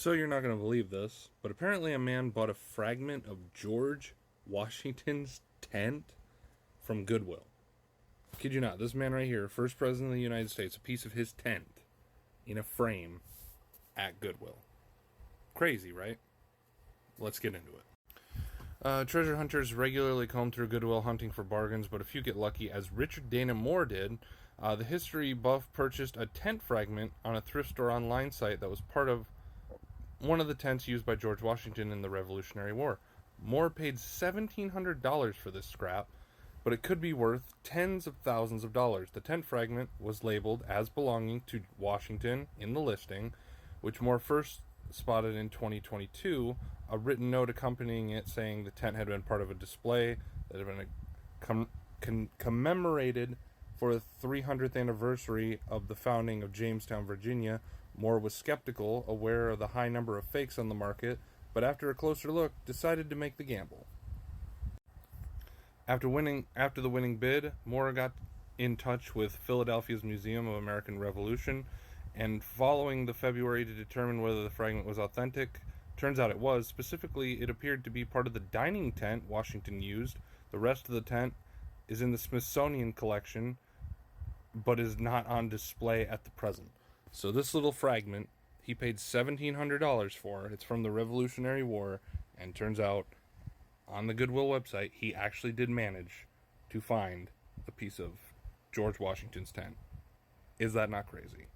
So you're not going to believe this, but apparently a man bought a fragment of George Washington's tent from Goodwill. Kid you not, this man right here, first president of the United States, a piece of his tent in a frame at Goodwill. Crazy, right? Let's get into it. Treasure hunters regularly comb through Goodwill hunting for bargains, but a few get lucky, as Richard Dana Moore did. The history buff purchased a tent fragment on a thrift store online site that was part of one of the tents used by George Washington in the Revolutionary War. Moore paid $1,700 for this scrap, but it could be worth tens of thousands of dollars. The tent fragment was labeled as belonging to Washington in the listing, which Moore first spotted in 2022, a written note accompanying it saying the tent had been part of a display that had been commemorated for the 300th anniversary of the founding of Jamestown, Virginia. Moore was skeptical, aware of the high number of fakes on the market, but after a closer look, decided to make the gamble. After the winning bid, Moore got in touch with Philadelphia's Museum of American Revolution, and following the February to determine whether the fragment was authentic, turns out it was. Specifically, it appeared to be part of the dining tent Washington used. The rest of the tent is in the Smithsonian collection, but is not on display at the present. So this little fragment, he paid $1,700 for. It's from the Revolutionary War, and turns out, on the Goodwill website, he actually did manage to find a piece of George Washington's tent. Is that not crazy?